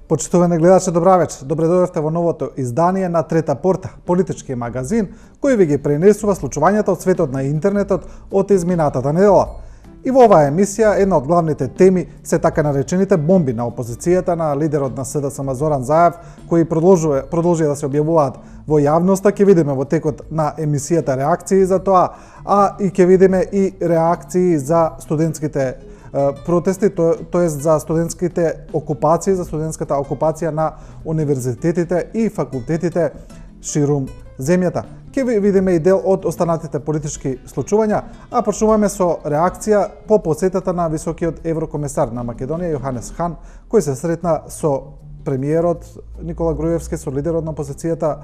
Почитувани гледачи, добра вечер. Добре дојдовте во новото издание на Трета порта, политички магазин кој ви ги пренесува случувањата од светот на интернетот од изминатата недела. И во оваа емисија една од главните теми се така наречените бомби на опозицијата на лидерот на СДСМ Зоран Заев, кои продолжи да се објавуваат во јавноста. Ќе видиме во текот на емисијата реакции за тоа, а и ќе видиме и реакции за студентските протести, тоест за студентските окупации, за студентската окупација на универзитетите и факултетите ширум земјата. Ќе видиме и дел од останатите политички случувања, а почнуваме со реакција по посетата на високиот еврокомесар на Македонија Јоханес Хан, кој се сретна со премиерот Никола Груевски, со лидерот на опозицијата,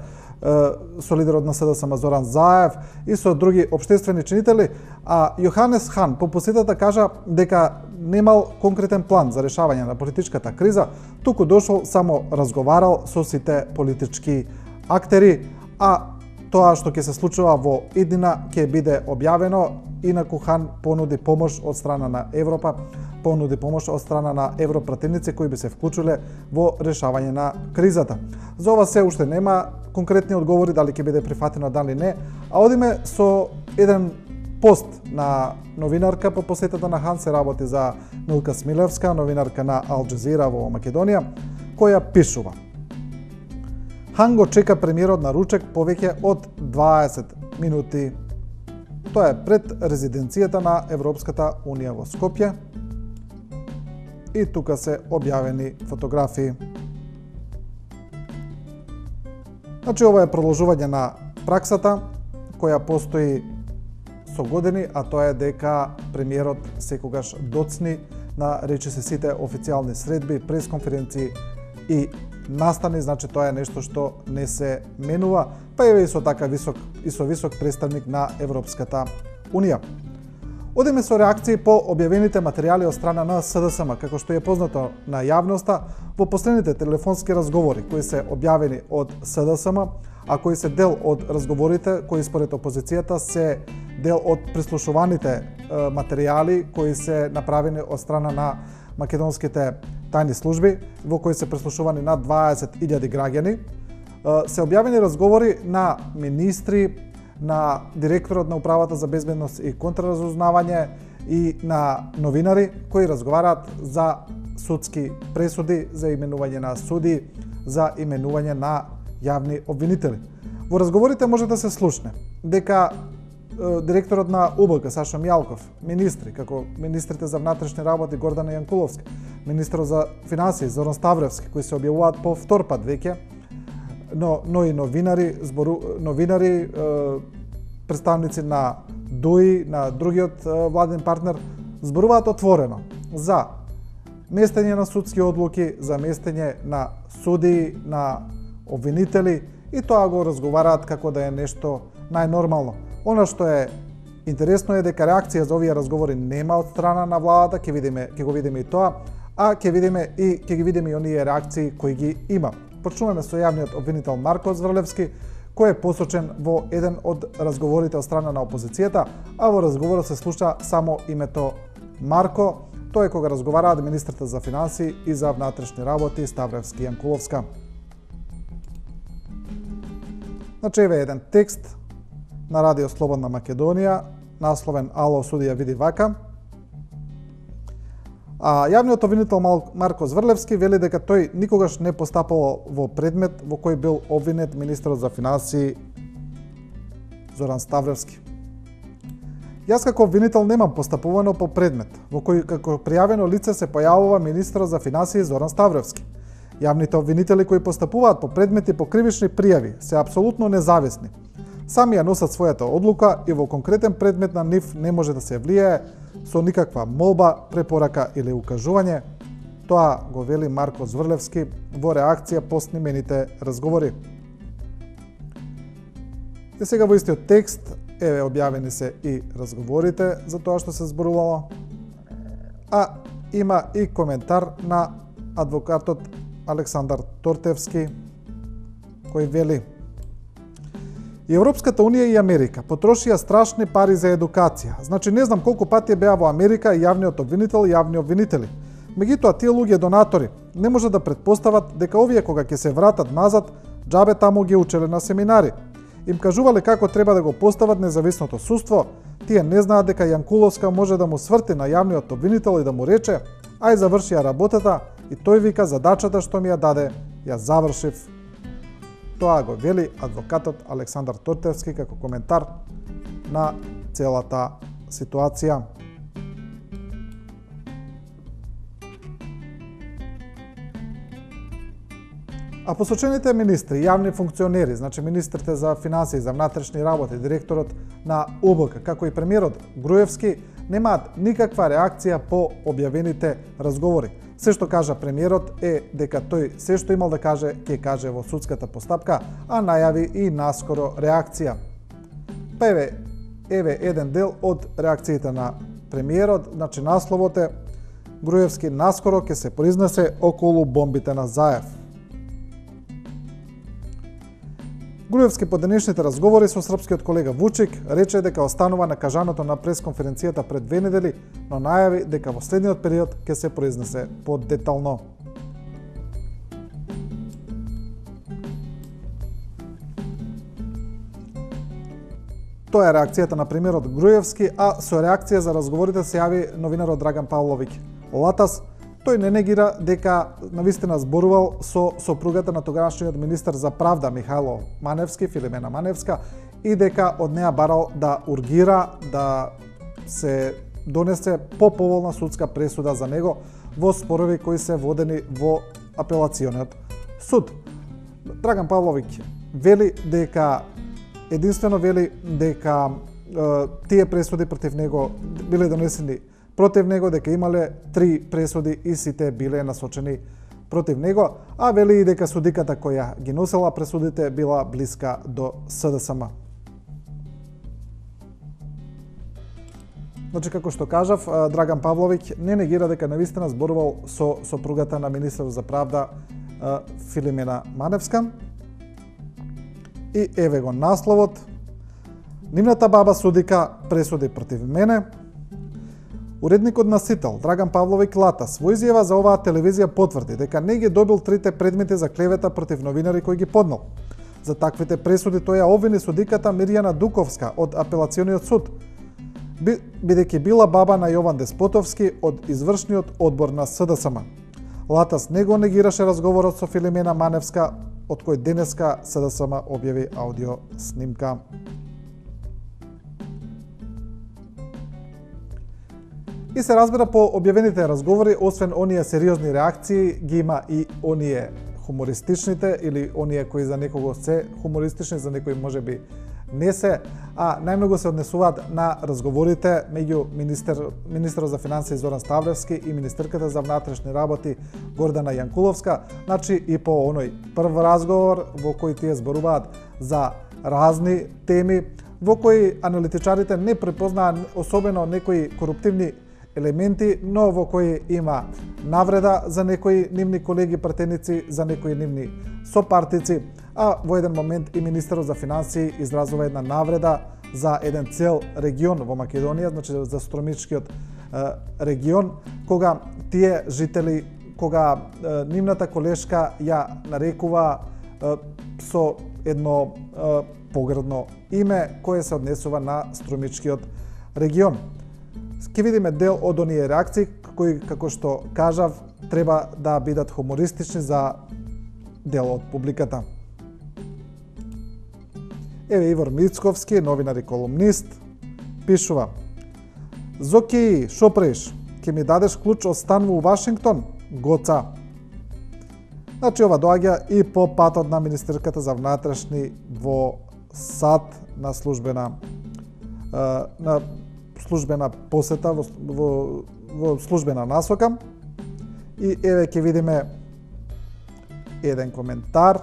со лидерот на СДСМ Зоран Заев и со други општествени чинители, а Јоханес Хан по посетата кажа дека немал конкретен план за решавање на политичката криза, туку дошол само разговарал со сите политички актери, а тоа што ќе се случува во иднина ќе биде објавено. Инаку Хан понуди помош од страна на Европа, понуди помош од страна на европратеници кои би се вклучиле во решавање на кризата. За ова се уште нема конкретни одговори дали ќе биде прифатено, дали не, а одиме со еден пост на новинарка по посетата на Хан. Се работи за Милка Смилевска, новинарка на Ал Джазира во Македонија, која пишува: Хан го чека премиерот на ручек повеќе од 20 минути. Тоа е пред резиденцијата на Европската Унија во Скопје. И тука се објавени фотографии. Значи, ова е продолжување на праксата која постои со години, а тоа е дека премиерот секогаш доцни на речиси сите официјални средби, пресконференции и настани. Значи, тоа е нешто што не се менува, па еве и со така висок представник на Европската Унија. Одиме со реакции по објавените материјали од страна на СДСМ. Како што е познато на јавноста, во последните телефонски разговори кои се објавени од СДСМ, а кои се дел од разговорите кои според опозицијата се дел од прислушуваните материјали кои се направени од страна на македонските тајни служби, во кои се прислушувани над 20.000 граѓани, се објавени разговори на министри, на директорот на Управата за безбедност и контраразузнавање и на новинари кои разговараат за судски пресуди, за именување на суди, за именување на јавни обвинители. Во разговорите може да се слушне дека директорот на УБК Сашо Мјалков, министри, како министрите за внатрешни работи Гордана Јанкуловска, министрот за финансии Зоран Ставревски, кои се објавуваат по втор пат веќе, но и новинари, представници на ДУИ, на другиот владен партнер, зборуваат отворено за местење на судски одлуки, за местење на суди, на обвинители, и тоа го разговараат како да е нешто најнормално. Она што е интересно е дека реакција за овие разговори нема од страна на владата, ќе го видиме и тоа, а ќе ги видиме и оние реакции кои ги има. Почнуваме со јавниот обвинител Марко Зврлевски, кој е посочен во еден од разговорите од страна на опозицијата, а во разговорот се слуша само името Марко. Тоа е кога разговараат министрите за финансии и за внатрешни работи Ставревски и Јанкуловска. Значи, еве еден текст на Радио Слободна Македонија, насловен Ало, судија види вака. А јавниот обвинител Марко Зврлевски вели дека тој никогаш не постапувал во предмет во кој бил обвинет министерот за финансии Зоран Ставревски. Јас како обвинител немам постапувано по предмет во кој како пријавено лице се појавува министерот за финансии Зоран Ставревски. Јавните обвинители кои постапуваат по предмети по кривични пријави се апсолутно независни. Сами ја носат својата одлука и во конкретен предмет на нив не може да се влијае со никаква молба, препорака или укажување. Тоа го вели Марко Зврлевски во реакција по снимените разговори. И сега во истиот текст еве објавени се и разговорите за тоа што се зборувало, а има и коментар на адвокатот Александар Тортевски, кој вели: Европската Унија и Америка потрошија страшни пари за едукација. Значи, не знам колку пати беа во Америка и јавниот обвинител и јавни обвинители. Меѓутоа, тие луѓе донатори не може да претпостават дека овие кога ќе се вратат назад, џабе таму ги учеле на семинари. Им кажувале како треба да го постават независното судство, тие не знаат дека Јанкуловска може да му сврти на јавниот обвинител и да му рече: ај заврши ја работата, и тој вика задачата што ми ја даде, ја завршив. Тоа го вели адвокатот Александар Тортевски како коментар на целата ситуација. А посочените министри, јавни функционери, значи министрите за финансии, за внатрешни работи, директорот на ОБК, како и премиерот Груевски, немаат никаква реакција по објавените разговори. Се што кажа премиерот е дека тој се што имал да каже, ќе каже во судската постапка, а најави и наскоро реакција. Па еве еден дел од реакциите на премиерот, значи насловот е: Груевски наскоро ќе се произнесе околу бомбите на Заев. Груевски по денешните разговори со српскиот колега Вучик рече дека останува на кажаното на пресконференцијата пред 2 недели, но најави дека во следниот период ќе се произнесе подетално. Тоа е реакцијата на премиерот Груевски, а со реакција за разговорите се јави новинарот Драган Павловиќ Латас. Тој не негира дека навистина зборувал со сопругата на тогашниот министер за правда Михајло Маневски, Филимена Маневска, и дека од неа барал да ургира да се донесе поповолна судска пресуда за него во спорови кои се водени во апелациониот суд. Драган Павловиќ вели дека тие пресуди против него биле донесени против него, дека имале 3 пресуди и сите биле насочени против него, а вели и дека судиката која ги носела пресудите била блиска до СДСМ. Значи, како што кажав, Драган Павловиќ не негира дека навистина зборувал со сопругата на министерот за правда Филимена Маневска. И еве го насловот: Нивната баба судика пресуди против мене. Уредникот на Сител, Драган Павловиќ Латас, во изјава за оваа телевизија потврди дека не ги добил 3 предмети за клевета против новинари кои ги поднел. За таквите пресуди тој ја обвини судиката Мирјана Дуковска од апелациониот суд, бидејќи била баба на Јован Деспотовски од извршниот одбор на СДСМ. Латас не го негираше разговорот со Филимена Маневска, од кој денеска СДСМ објави аудио снимка. И се разбира по објавените разговори, освен оние сериозни реакции, ги има и оние хумористичните или оние кои за некого се хумористични, за некои можеби не се, а најмногу се однесуваат на разговорите меѓу министерот за финансии Зоран Ставлевски и министерката за внатрешни работи Гордана Јанкуловска, значи и по оној прв разговор во кој тие зборуваат за разни теми, во кои аналитичарите не препознаат особено некои коруптивни елементи, но во кои има навреда за некои нивни колеги пратеници, за некои нивни сопартици, а во еден момент и министерот за финансии изразува една навреда за еден цел регион во Македонија, значи за Стромичкиот регион, кога тие жители, кога нивната колешка ја нарекува со едно поградно име кое се однесува на Стромичкиот регион. Ке видиме дел од оние реакции кои, како што кажав, треба да бидат хумористични за дел од публиката. Еве Ивор Мицковски, новинар и колумнист, пишува: Зоки, шо преш? Ке ми дадеш клуч од стан во Вашингтон? Гоца. Значи, ова доаѓа и по патот на министерката за внатрешни во САД на службена посета, во службена насока. И еве ќе видиме еден коментар.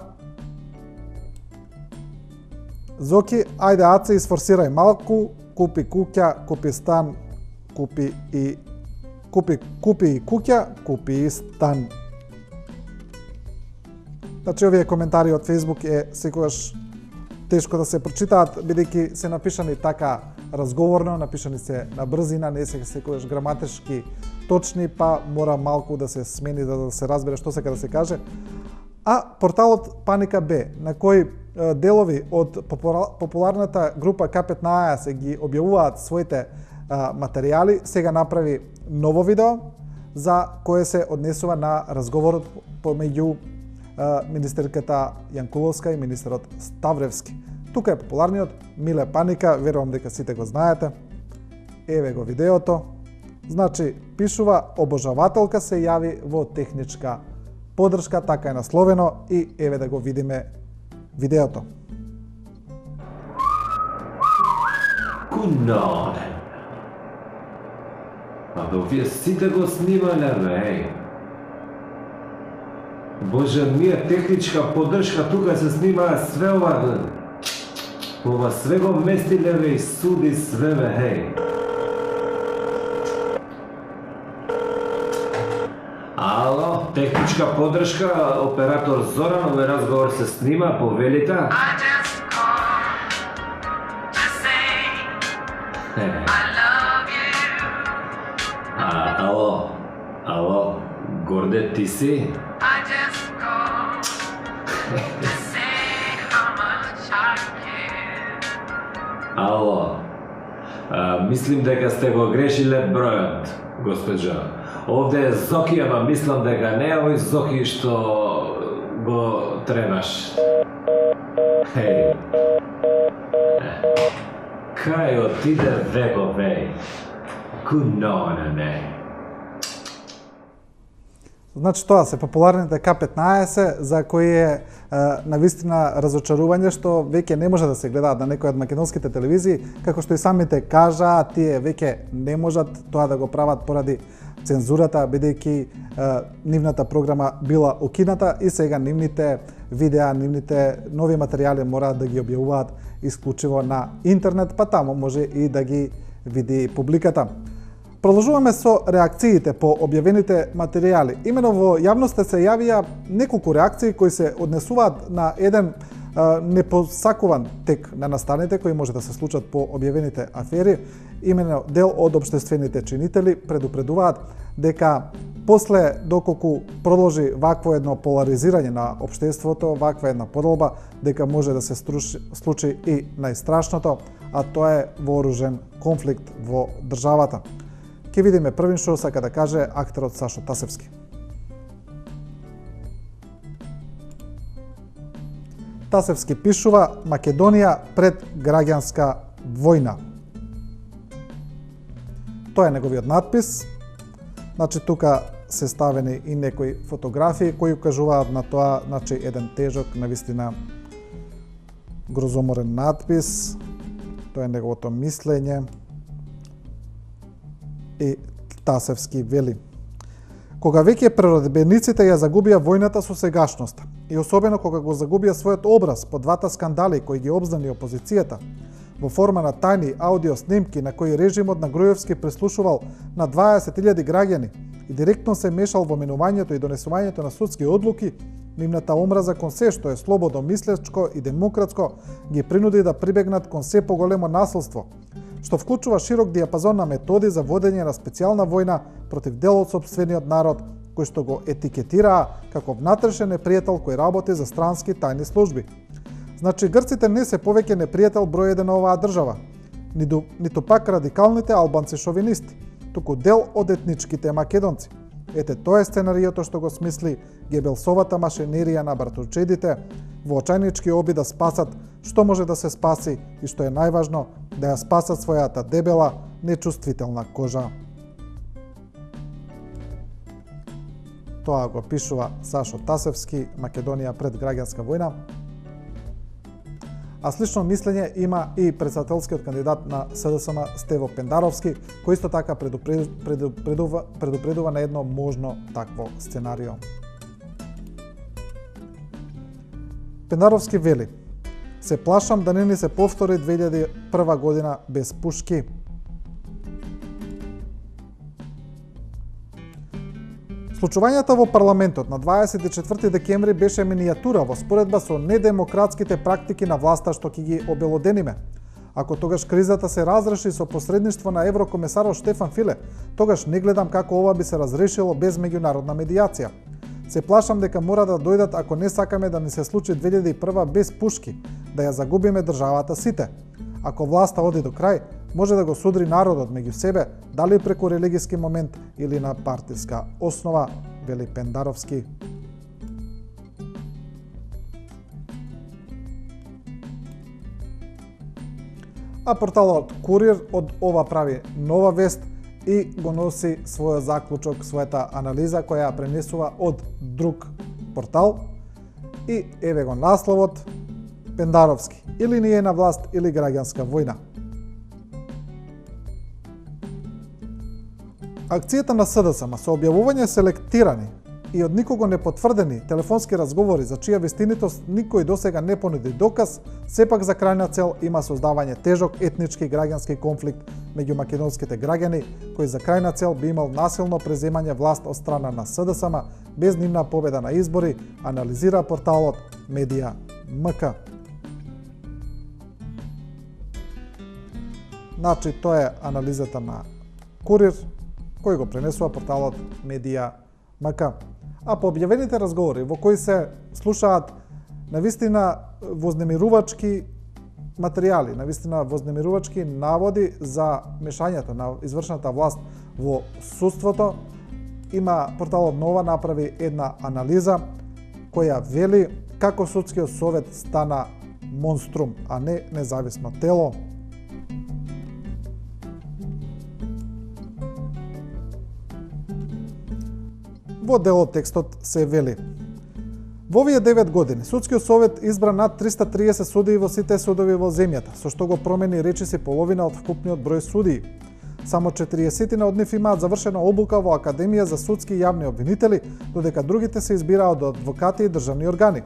Зоки, ајде аце, изфорсирај малку, купи куќа, купи стан, купи и куќа, купи и стан. Значи, овие коментари од Facebook е секогаш тешко да се прочитаат, бидејќи се напишани така разговорно, напишани се на брзина, не се секогаш граматички точни, па мора малку да се смени за да се разбере што сака да се каже. А порталот Паника Б, на кој делови од популарната група К15 ги објавуваат своите материјали, сега направи ново видео за кое се однесува на разговорот помеѓу министерката Јанкуловска и министерот Ставревски. Тука е популарниот Миле Паника, верувам дека сите го знаете. Еве го видеото. Значи, пишува обожавателка се јави во техничка поддршка, така е насловено и еве да го видиме видеото. Кунале. Абе, овие сите го снимале, бе. Боже, мија техничка поддршка тука се снимаа све ова. Ова све го местиле, бе, и суди све, бе, хеј. Ало, техничка поддршка, оператор Зоран, овој разговор се снима, повелите. Ало, Горде, ти си? Ало, мислим дека сте го грешиле бројот, госпоđо. Овде е Зоки, ама мислам дека не е овој Зоки што го требаш. Хеј. Кај отиде веко, веј? Куноне, не. Значи тоа се популарните К15 за кои е навистина разочарување што веќе не може да се гледаат на некои од македонските телевизии, како што и самите кажаа, тие веќе не можат тоа да го прават поради цензурата, бидејќи нивната програма била укината и сега нивните видеа, нивните нови материјали мораат да ги објавуваат исклучиво на интернет, па таму може и да ги види публиката. Продолжуваме со реакциите по објавените материјали. Имено во јавноста се јавија неколку реакции кои се однесуваат на еден непосакуван тек на настаните кои може да се случат по објавените афери. Имено дел од општествените чинители предупредуваат дека после доколку продолжи вакво едно поларизирање на општеството, ваква една поделба, дека може да се случи и најстрашното, а тоа е вооружен конфликт во државата. Ке видиме првин што сака да каже актерот Сашо Тасевски. Тасевски пишува Македонија пред граѓанска војна. Тоа е неговиот надпис. Значи тука се ставени и некои фотографии кои укажуваат на тоа, значи еден тежок, навистина грозоморен надпис. Тоа е неговото мислење. И Тасевски вели: кога веќе преродбениците ја загубија војната со сегашноста и особено кога го загубија својот образ по двата скандали кои ги обзнани опозицијата во форма на тајни аудио снимки на кои режимот на Груевски преслушувал на 20.000 граѓани и директно се мешал во менувањето и донесувањето на судски одлуки, нивната омраза кон се што е слободно мислечко и демократско ги принуди да прибегнат кон се поголемо насилство, што вклучува широк диапазон на методи за водење на специјална војна против дел од сопствениот народ, кој што го етикетираа како внатрешен непријател кој работи за странски тајни служби. Значи, грците не се повеќе непријател број 1 на оваа држава, ниту пак радикалните албанци шовинисти, туку дел од етничките македонци. Ете, тоа е сценариото што го смисли Гебелсовата машинерија на братовчедите во очајнички обид да спасат што може да се спаси и што е најважно, да ја спасат својата дебела, нечувствителна кожа. Тоа го пишува Сашо Тасевски, Македонија пред граѓанска војна. А слично мислење има и претседателскиот кандидат на СДСМ Стево Пендаровски, кој исто така предупредува на едно можно такво сценарио. Пендаровски вели: се плашам да не ни се повтори 2001 година без пушки. Случувањето во парламентот на 24 декември беше минијатура во споредба со недемократските практики на власта што ќе ги обелодениме. Ако тогаш кризата се разреши со посредништво на еврокомесарот Штефан Филе, тогаш не гледам како ова би се разрешило без меѓународна медијација. Се плашам дека мора да дојдат ако не сакаме да ни се случи 2001 без пушки, да ја загубиме државата сите. Ако власта оди до крај, може да го судри народот меѓу себе, дали преку религиски момент или на партиска основа, вели Пендаровски. А порталот Курир од ова прави нова вест и го носи својот заклучок, својата анализа која ја пренесува од друг портал. И еве го насловот Пендаровски. Или ние на власт, или граѓанска војна. Акцијата на СДСМ со објавување селектирани и од никого не потврдени телефонски разговори за чија вистинитост никој досега не понуди доказ, сепак за крајна цел има создавање тежок етнички и граѓански конфликт меѓу македонските граѓани, кој за крајна цел би имал насилно преземање власт од страна на СДСМ без нивна победа на избори, анализира порталот Медија МК. Значи, тоа е анализата на Курир, кој го пренесува порталот Медија МК. А по објавените разговори во кои се слушаат навистина вознемирувачки материјали, навистина вознемирувачки наводи за мешањето на извршната власт во судството, има порталот Нова направи една анализа која вели како судскиот совет стана монструм, а не независно тело. Во дел од текстот се вели: во овие 9 години судскиот совет избра над 330 судии во сите судови во земјата, со што го промени речиси половина од вкупниот број судии. Само 40 од нив имаат завршена обука во Академија за судски јавни обвинители, додека другите се избираат од адвокати и државни органи.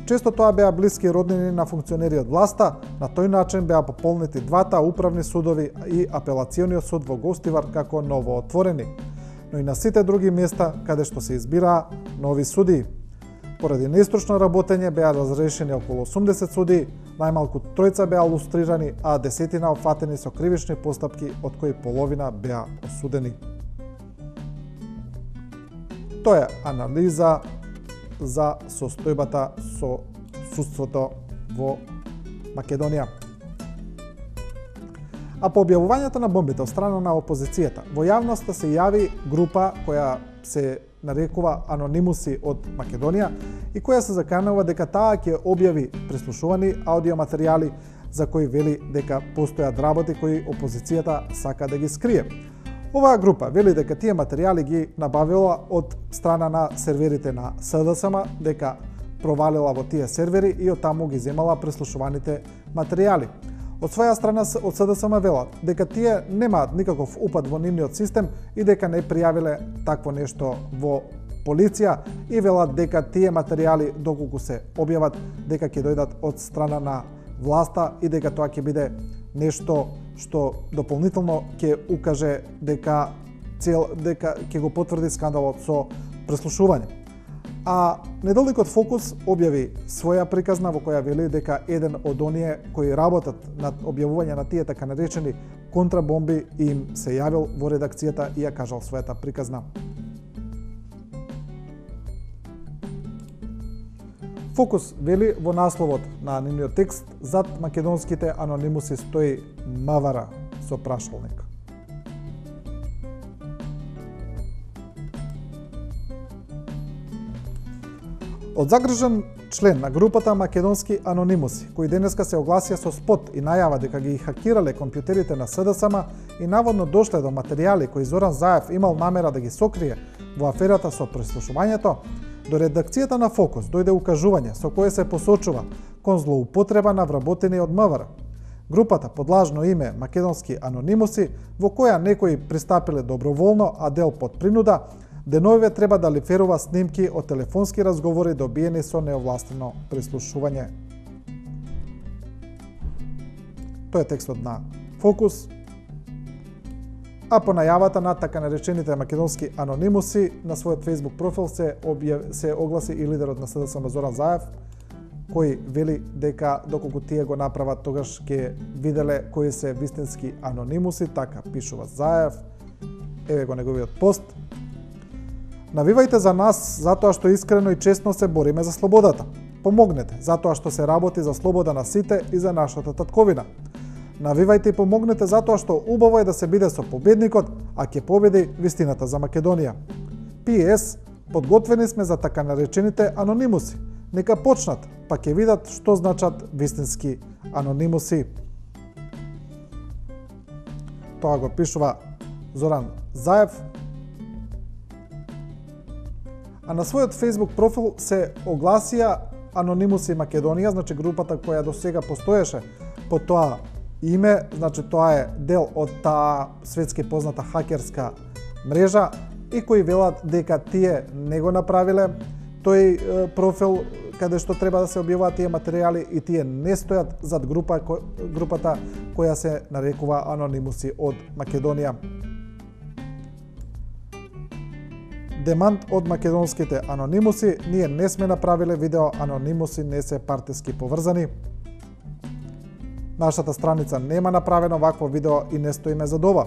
Често тоа беа блиски роднини на функционери од власта, на тој начин беа пополнети двата управни судови и апелациониот суд во Гостивар како новоотворени, но и на сите други места каде што се избираа нови судии. Поради неистручно работење беа разрешени околу 80 судии, најмалку тројца беа лустрирани, а десетина опфатени со кривични постапки, од кои половина беа осудени. Тоа е анализа за состојбата со судството во Македонија. А по објавувањето на бомбите од страна на опозицијата, во јавноста се јави група која се нарекува Анонимуси од Македонија и која се заканува дека таа ќе објави преслушувани аудиоматеријали за кои вели дека постојат работи кои опозицијата сака да ги скрие. Оваа група вели дека тие материјали ги набавила од страна на серверите на СДСМ, дека провалила во тие сервери и од таму ги земала преслушуваните материјали. Од своја страна од СДСМ велат дека тие немаат никаков упад во нивниот систем и дека не пријавиле такво нешто во полиција и велат дека тие материјали доколку се објават дека ќе дојдат од страна на власта и дека тоа ќе биде нешто што дополнително ќе укаже дека ќе го потврди скандалот со преслушување. А неделникот Фокус објави своја приказна во која вели дека еден од оние кои работат над објавување на тие така наречени контрабомби им се јавил во редакцијата и ја кажал својата приказна. Фокус вели во насловот на нивниот текст: зад македонските анонимуси стои Мавара со прашалник. Од загрижен член на групата Македонски анонимуси, кои денеска се огласија со спот и најава дека ги хакирале компјутерите на СДСМ и наводно дошле до материјали кои Зоран Заев имал намера да ги сокрие во аферата со преслушувањето, до редакцијата на Фокус дојде укажување со кое се посочува кон злоупотреба на вработени од МВР. Групата под лажно име Македонски анонимуси, во која некои пристапиле доброволно, а дел под принуда, деновиве треба да лиферува снимки од телефонски разговори добиени со неовластено прислушување. Тоа е текстот на Фокус. А по најавата на така наречените македонски анонимуси, на својот Facebook профил се огласи и лидерот на СДСМ Зоран Заев, кој вели дека доколку тие го направат, тогаш ќе виделе кои се вистински анонимуси, така пишува Заев. Еве го неговиот пост. Навивајте за нас затоа што искрено и честно се бориме за слободата. Помогнете затоа што се работи за слобода на сите и за нашата татковина. Навивајте и помогнете затоа што убаво е да се биде со победникот, а ќе победи вистината за Македонија. П.С. Подготвени сме за така наречените анонимуси. Нека почнат, па ќе видат што значат вистински анонимуси. Тоа го пишува Зоран Заев. А на својот Facebook профил се огласија Анонимуси Македонија, значи групата која до сега постоеше по тоа име, значи тоа е дел од таа светски позната хакерска мрежа и кои велат дека тие не го направиле тој профил каде што треба да се објавуваат тие материјали и тие не стојат зад групата која се нарекува Анонимуси од Македонија. Демант од македонските анонимуси, ние не сме направиле видео, анонимуси не се партиски поврзани. Нашата страница нема направено вакво видео и не стоиме за ова.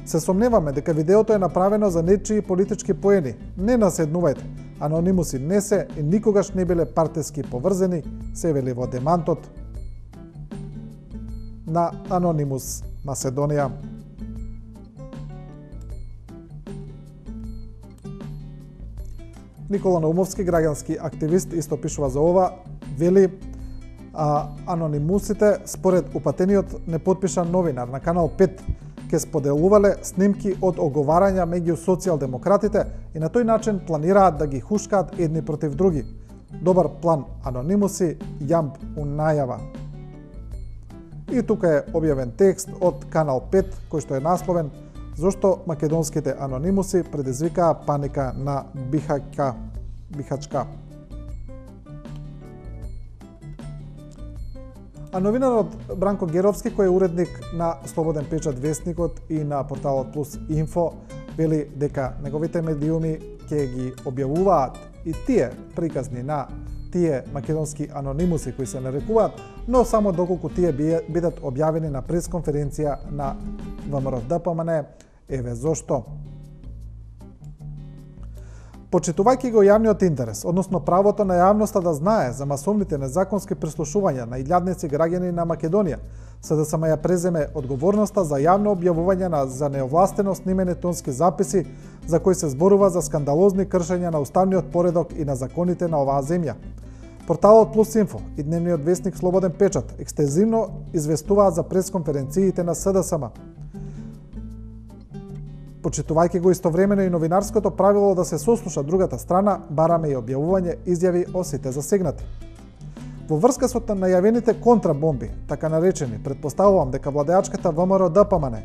Се сомневаме дека видеото е направено за нечии политички поени. Не наседнувајте. Анонимуси не се и никогаш не биле партиски поврзани, се вели во демантот на Анонимус Македонија. Никола Наумовски, граѓански активист, исто пишува за ова, вели анонимусите, според упатениот непотпишан новинар на Канал 5, ќе споделувале снимки од оговарања меѓу социјалдемократите и на тој начин планираат да ги хушкаат едни против други. Добар план, анонимуси, јамб у најава. И тука е објавен текст од Канал 5, кој што е насловен Зошто македонските анонимуси предизвикаа паника на Бихачка. А новинарот Бранко Геровски, кој е уредник на Слободен печат вестникот и на порталот Плюс Инфо, вели дека неговите медиуми ќе ги објавуваат и тие приказни на тие македонски анонимуси кои се нарекуваат, но само доколку тие бидат објавени на пресконференција на ВМРО ДПМН. Еве зошто. Почитувајќи го јавниот интерес, односно правото на јавноста да знае за масовните незаконски прислушувања на илјадници граѓани на Македонија, СДСМ ја преземе одговорноста за јавно објавување за неовластено снимени тонски записи за кои се зборува за скандалозни кршења на уставниот поредок и на законите на оваа земја. Порталот Плюс Инфо и дневниот вестник Слободен печат екстензивно известуваат за пресконференциите на СДСМ. Почитувајќи го истовремено и новинарското правило да се сослуша другата страна, бараме и објавување изјави о сите засегнати. Во врска со најавените контрабомби, така наречени, претпоставувам дека владеачката ВМРО ДПМН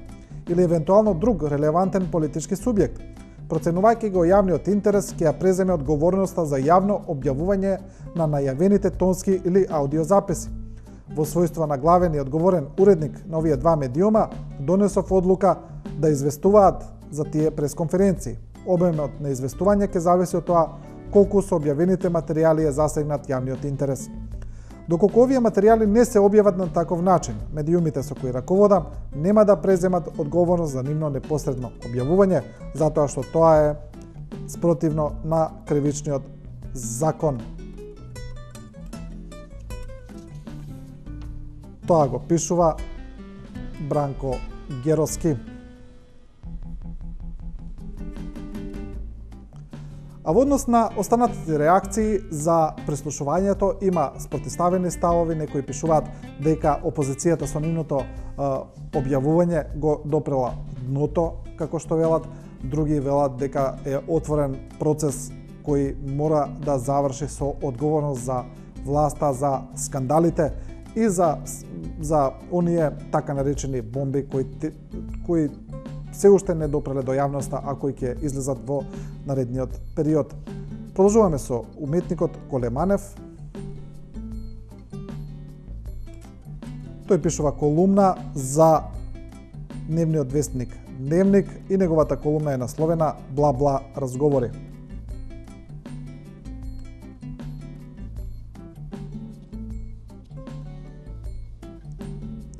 или евентуално друг релевантен политички субјект, проценувајќи го јавниот интерес, ќе ја преземе одговорноста за јавно објавување на најавените тонски или аудиозаписи. Во својство на главен и одговорен уредник на овие два медиума, донесов одлука да известуваат за тие пресконференции. Обемот на известување ќе зависи од тоа колку со објавените материјали е засегнат јавниот интерес. Доколку овие материјали не се објават на таков начин, медиумите со кои раководам нема да преземат одговорност за нивно непосредно објавување, затоа што тоа е спротивно на кривичниот закон. Тоа го пишува Бранко Геровски. А во однос на останатите реакции за прислушувањето има спротивставени ставови, некои пишуваат дека опозицијата со нивното објавување го допрела дното, како што велат, други велат дека е отворен процес кој мора да заврши со одговорност за власта, за скандалите и за оние така наречени бомби кои се уште не допреле до јавноста, а кои ќе излезат во наредниот период. Продолжуваме со уметникот Колеманев. Тој пишува колумна за дневниот вестник Дневник и неговата колумна е насловена Бла-бла разговори.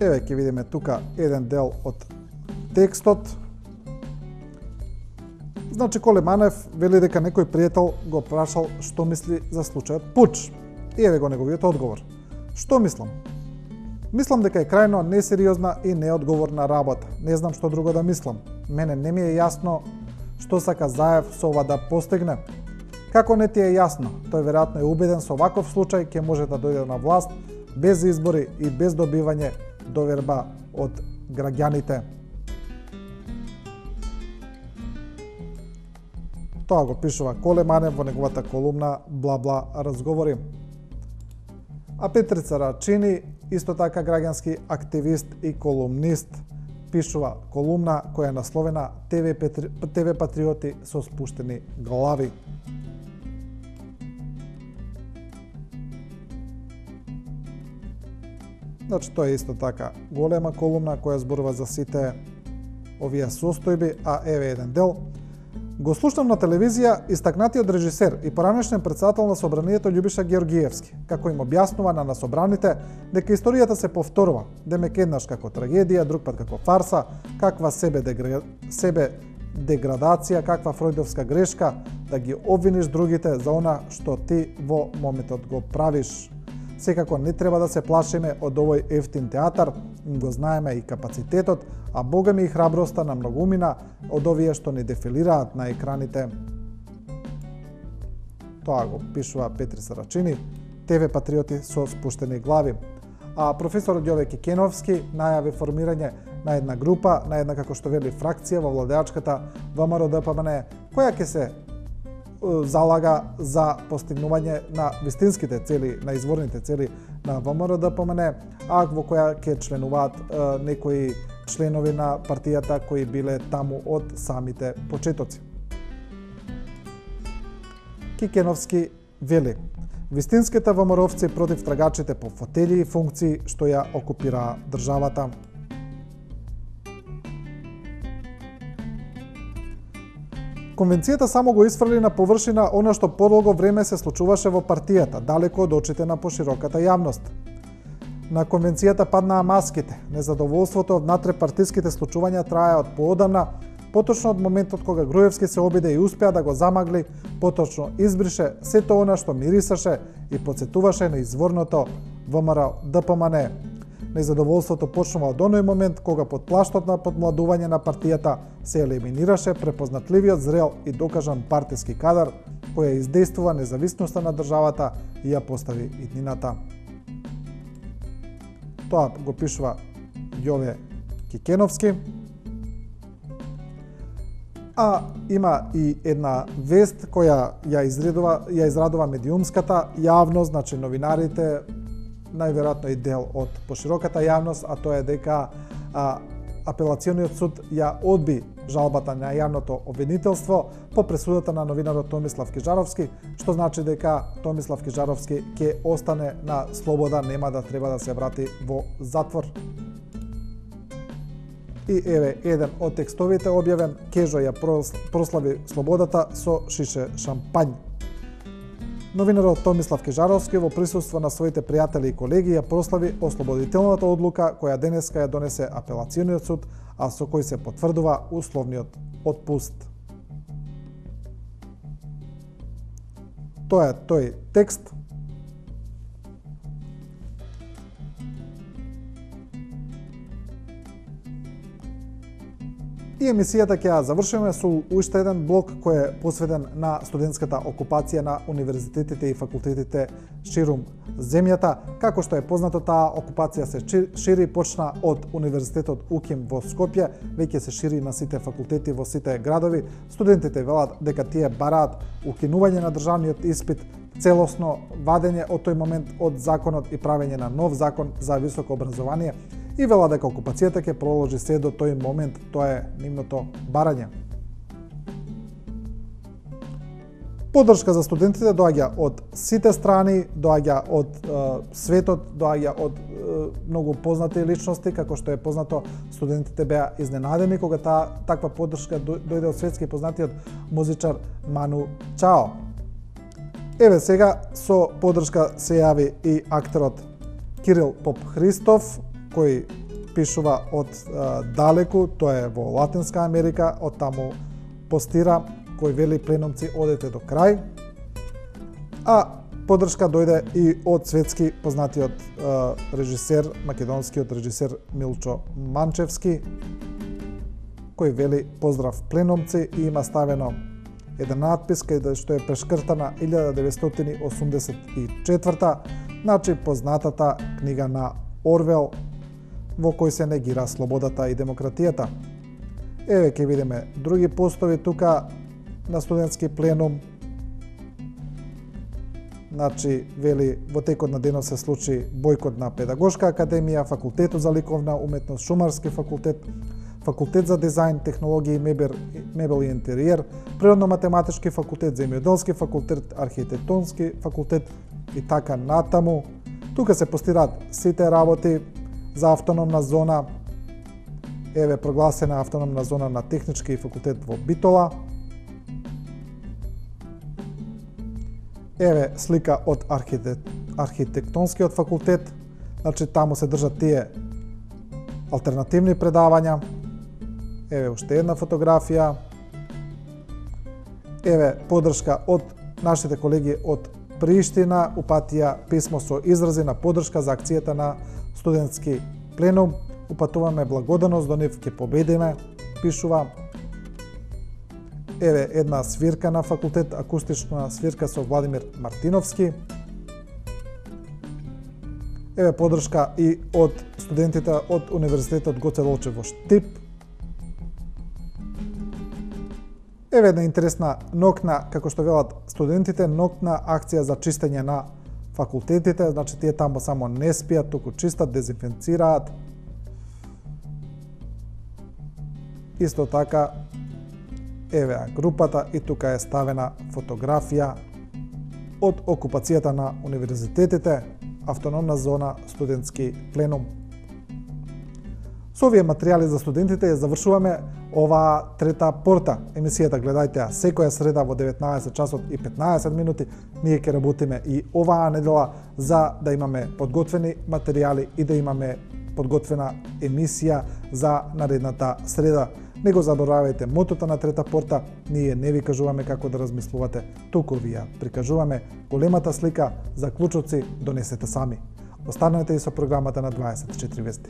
Еве ќе видиме тука еден дел од текстот. Значи Коле Манев вели дека некој пријател го прашал што мисли за случајот Пуч. И еве го неговиот одговор. Што мислам? Мислам дека е крајно несериозна и неодговорна работа. Не знам што друго да мислам. Мене не ми е јасно што сака Заев со ова да постигне. Како не ти е јасно? Тој веројатно е убеден со ваков случај ќе може да дојде на власт без избори и без добивање доверба од граѓаните. Тоа го пишува Коле Манев во неговата колумна Бла-бла разговори. А Петрица Рачини, исто така граѓански активист и колумнист, пишува колумна која е насловена ТВ Патриоти со спуштени глави. Значи, тоа е исто така голема колумна која зборува за сите овие состојби, а еве еден дел. Го слушнам на телевизија истакнатиот режисер и поранешен председател на Собранието Љубиша Георгиевски, како им објаснува на собраните дека историјата се повторува, демек еднаш како трагедија, друг пат како фарса, каква себе деградација, каква фројдовска грешка, да ги обвиниш другите за она што ти во моментот го правиш. Секако не треба да се плашиме од овој ефтин театар, го знаеме и капацитетот, а богами и храброста на многумина од овие што ни дефилираат на екраните. Тоа го пишува Петрица Рачини, ТВ Патриоти со спуштени глави. А професор Ѓове Кикеновски најави формирање на една група, на една, како што вели, фракција во владеачката ВМРО-ДПМН, која ќе се залага за постигнување на вистинските цели, на изворните цели на ВМРО-ДПМН, а во која ќе членуваат некои членови на партијата кои биле таму од самите почетоци. Кикеновски вели: вистинските ВМРО-овци против трагачите по фотели и функции што ја окупираа државата. Конвенцијата само го исфрли на површина она што подолго време се случуваше во партијата, далеко од очите на пошироката јавност. На конвенцијата паднаа маските. Незадоволството од натрепартиските случувања трае од поодамна, поточно од моментот кога Груевски се обиде и успеа да го замагли, поточно избрише сето она што мирисаше и потсетуваше на изворното ВМРО-ДПМН. Незадоволството почнува од оној момент кога под плаштот на подмладување на партијата се елиминираше препознатливиот, зрел и докажан партиски кадар кој ја издействува независноста на државата и ја постави иднината. Тоа го пишува Ѓове Кикеновски. А има и една вест која ја израдува медиумската јавност, значи новинарите, најверојатно и дел од пошироката јавност, а тоа е дека апелациониот суд ја одби жалбата на јавното обвинителство по пресудата на новинарот Томислав Кижаровски, што значи дека Томислав Кижаровски ќе остане на слобода, нема да треба да се врати во затвор. И еве еден од текстовите објавен: Кежо ја прослави слободата со шише шампањ. Новинарот Томислав Кижаровски во присуство на своите пријатели и колеги ја прослави ослободителната одлука која денеска ја донесе апелациониот суд, а со кој се потврдува условниот отпуст. Тоа е тој текст. И емисијата ќе ја завршиме со уште еден блок кој е посветен на студентската окупација на универзитетите и факултетите ширум земјата. Како што е познато, таа окупација се шири, почна од Универзитетот УКИМ во Скопје, веќе се шири на сите факултети во сите градови. Студентите велат дека тие бараат укинување на државниот испит, целосно вадење од тој момент од законот и правење на нов закон за високо образование, и вела дека окупацијата ќе продолжи се до тој момент. Тоа е нивното барање. Поддршка за студентите доаѓа од сите страни, доаѓа од светот, доаѓа од многу познати личности. Како што е познато, студентите беа изненадени кога таква поддршка дојде од светски познатиот музичар Ману Чао. Еве сега со поддршка се јави и актерот Кирил Поп Христов, кој пишува од далеку, тоа е во Латинска Америка, од таму постира, кој вели пленумци одете до крај, а поддршка дојде и од светски познатиот режисер, македонскиот режисер Милчо Манчевски, кој вели поздрав пленумци и има ставено еден надпис кај што е прешкртана 1984, значи познатата книга на Орвел, во кој се негира слободата и демократијата. Еве ќе видиме други постови тука на студентски пленум. Значи, вели, во текот на денот се случи бојкот на Педагошка академија, Факултетот за ликовна уметност, Шумарски факултет, Факултет за дизајн, технологија и мебел и интериер, Природно-математички факултет, Земјоделски факултет, Архитектонски факултет и така натаму. Тука се постираат сите работи за автономна зона. Еве прогласена автономна зона на Технички факултет во Битола. Еве слика од Архитектонскиот факултет. Значи таму се држат тие алтернативни предавања. Еве уште една фотографија. Еве поддршка од нашите колеги од Приштина, упатија писмо со изрази на поддршка за акцијата на студентски пленум. Упатуваме благодарност до нив, ќе победиме, пишува. Еве една свирка на факултет, акустична свирка со Владимир Мартиновски. Еве поддршка и од студентите од Универзитетот Гоце Делчев во Штип. Еве една интересна ноќна, како што велат студентите, ноќна акција за чистење на факултетите, значи тие таму само не спијат, туку чистат, дезинфекцираат. Исто така, еве групата и тука е ставена фотографија од окупацијата на универзитетите, автономна зона, студентски пленум. Со овие материјали за студентите ја завршуваме оваа трета порта. Емисијата гледајте ја секоја среда во 19 часот и 15 минути. Ние ќе работиме и оваа недела за да имаме подготвени материјали и да имаме подготвена емисија за наредната среда. Не го заборавајте мотото на трета порта, ние не ви кажуваме како да размислувате, туку ви ја прикажуваме големата слика, заклучоци донесете сами. Останете и со програмата на 24 вести.